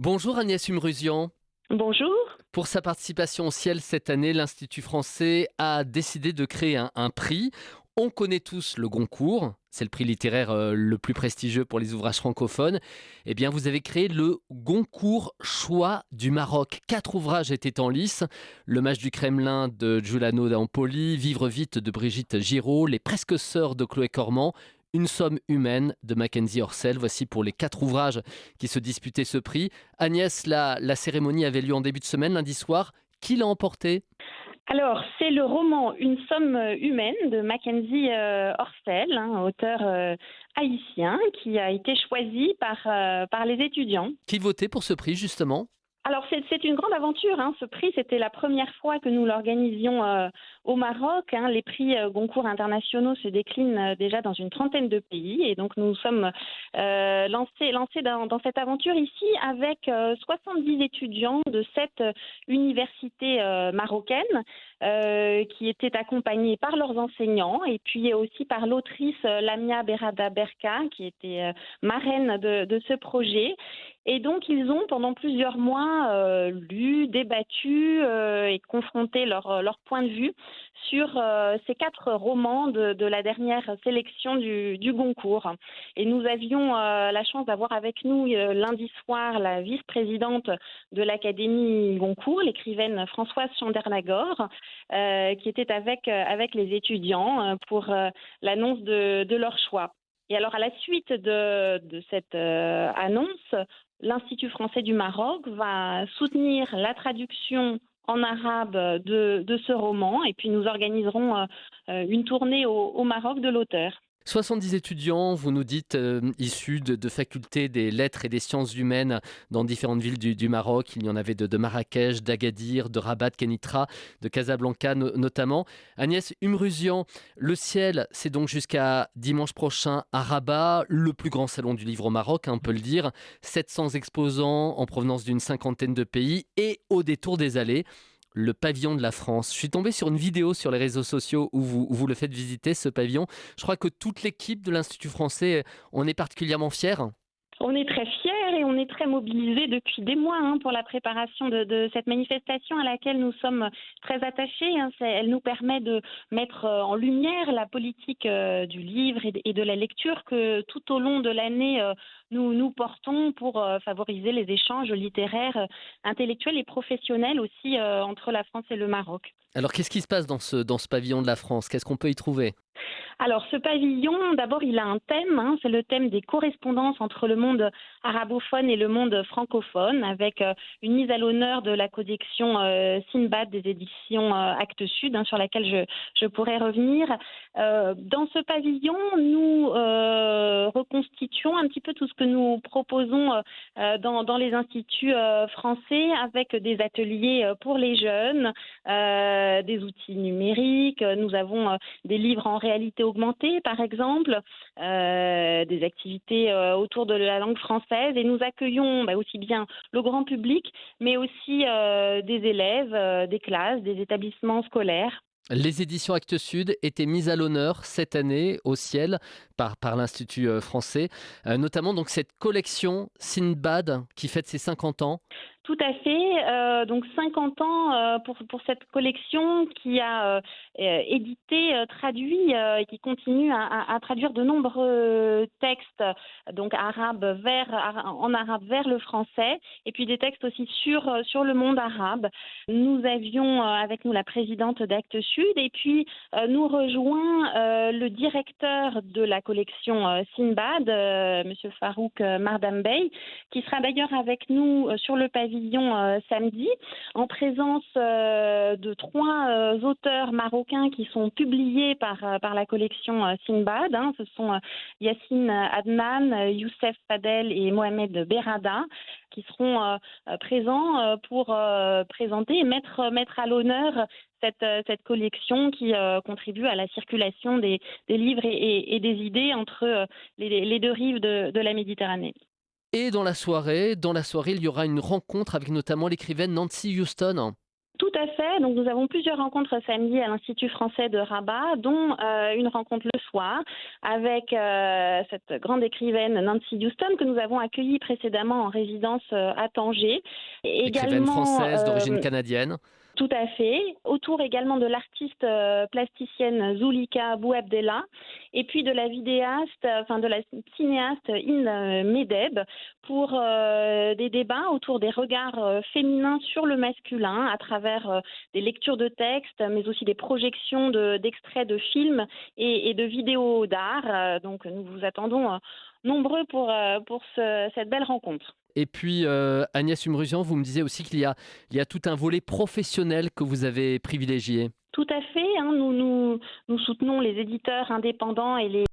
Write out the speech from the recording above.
Bonjour Agnès Umrusian. Bonjour. Pour sa participation au Ciel cette année, l'Institut français a décidé de créer un prix. On connaît tous le Goncourt, c'est le prix littéraire le plus prestigieux pour les ouvrages francophones. Eh bien, vous avez créé le Goncourt Choix du Maroc. 4 ouvrages étaient en lice. Le Mage du Kremlin de Giuliano d'Ampoli, Vivre vite de Brigitte Giraud, Les Presque Sœurs de Chloé Cormand, Une somme humaine de Mackenzie Orsel. Voici pour les 4 ouvrages qui se disputaient ce prix. Agnès, la cérémonie avait lieu en début de semaine, lundi soir. Qui l'a emporté? Alors, c'est le roman Une somme humaine de Mackenzie Orsel, auteur haïtien, qui a été choisi par les étudiants. Qui votait pour ce prix, justement? Alors, c'est une grande aventure. Ce prix, c'était la première fois que nous l'organisions au Maroc. Les prix Goncourt internationaux se déclinent déjà dans une trentaine de pays. Et donc, nous sommes lancés dans cette aventure ici avec 70 étudiants de 7 universités marocaines qui étaient accompagnés par leurs enseignants et puis aussi par l'autrice Lamia Berada Berka, qui était marraine de ce projet. Et donc, ils ont, pendant plusieurs mois, lu, débattu et confronté leur point de vue sur ces 4 romans de la dernière sélection du Goncourt. Et nous avions la chance d'avoir avec nous lundi soir la vice-présidente de l'Académie Goncourt, l'écrivaine Françoise Chandernagor, qui était avec les étudiants pour l'annonce de leur choix. Et alors, à la suite de cette annonce, l'Institut français du Maroc va soutenir la traduction en arabe de ce roman et puis nous organiserons une tournée au Maroc de l'auteur. 70 étudiants, vous nous dites, issus de facultés des lettres et des sciences humaines dans différentes villes du Maroc. Il y en avait de Marrakech, d'Agadir, de Rabat, de Kenitra, de Casablanca notamment. Agnès Umrusian, le Ciel, c'est donc jusqu'à dimanche prochain à Rabat, le plus grand salon du livre au Maroc, on peut le dire. 700 exposants en provenance d'une cinquantaine de pays et au détour des allées, le pavillon de la France. Je suis tombé sur une vidéo sur les réseaux sociaux où vous le faites visiter, ce pavillon. Je crois que toute l'équipe de l'Institut français, on est particulièrement fiers. On est très fiers et on est très mobilisés depuis des mois pour la préparation de cette manifestation à laquelle nous sommes très attachés. Elle nous permet de mettre en lumière la politique du livre et de la lecture que tout au long de l'année nous portons pour favoriser les échanges littéraires, intellectuels et professionnels aussi entre la France et le Maroc. Alors qu'est-ce qui se passe dans ce pavillon de la France? Qu'est-ce qu'on peut y trouver? Alors, ce pavillon, d'abord, il a un thème, c'est le thème des correspondances entre le monde arabophone et le monde francophone, avec une mise à l'honneur de la collection Sinbad des éditions Actes Sud, sur laquelle je pourrais revenir. Dans ce pavillon, nous reconstituons un petit peu tout ce que nous proposons dans les instituts français, avec des ateliers pour les jeunes, des outils numériques. Nous avons des livres en réalité augmentée, par exemple, des activités autour de la langue française. Et nous accueillons aussi bien le grand public, mais aussi des élèves, des classes, des établissements scolaires. Les éditions Actes Sud étaient mises à l'honneur cette année au Ciel par l'Institut français, notamment donc cette collection Sinbad qui fête ses 50 ans. Tout à fait. Donc 50 ans pour cette collection qui a édité, traduit et qui continue à traduire de nombreux textes donc en arabe vers le français et puis des textes aussi sur le monde arabe. Nous avions avec nous la présidente d'Actes Sud et puis nous rejoint le directeur de la collection Sinbad, Monsieur Farouk Mardambey, qui sera d'ailleurs avec nous sur le pavillon samedi, en présence de 3 auteurs marocains qui sont publiés par la collection Sinbad. Ce sont Yassine Adnan, Youssef Fadel et Mohamed Berada, qui seront présents pour présenter et mettre à l'honneur cette collection qui contribue à la circulation des livres et des idées entre les 2 rives de la Méditerranée. Et dans la soirée, il y aura une rencontre avec notamment l'écrivaine Nancy Houston. Tout à fait. Donc, nous avons plusieurs rencontres samedi à l'Institut français de Rabat, dont une rencontre le soir avec cette grande écrivaine Nancy Houston que nous avons accueillie précédemment en résidence à Tanger. Et Écrivaine également, française d'origine canadienne. tout à fait. Autour également de l'artiste plasticienne Zulika Bouabdella et puis de la de la cinéaste Inde Medeb pour des débats autour des regards féminins sur le masculin à travers des lectures de textes, mais aussi des projections d'extraits de films et de vidéos d'art. Donc nous vous attendons nombreux pour cette belle rencontre. Et puis, Agnès Umrusian, vous me disiez aussi il y a tout un volet professionnel que vous avez privilégié. Tout à fait. Nous soutenons les éditeurs indépendants et les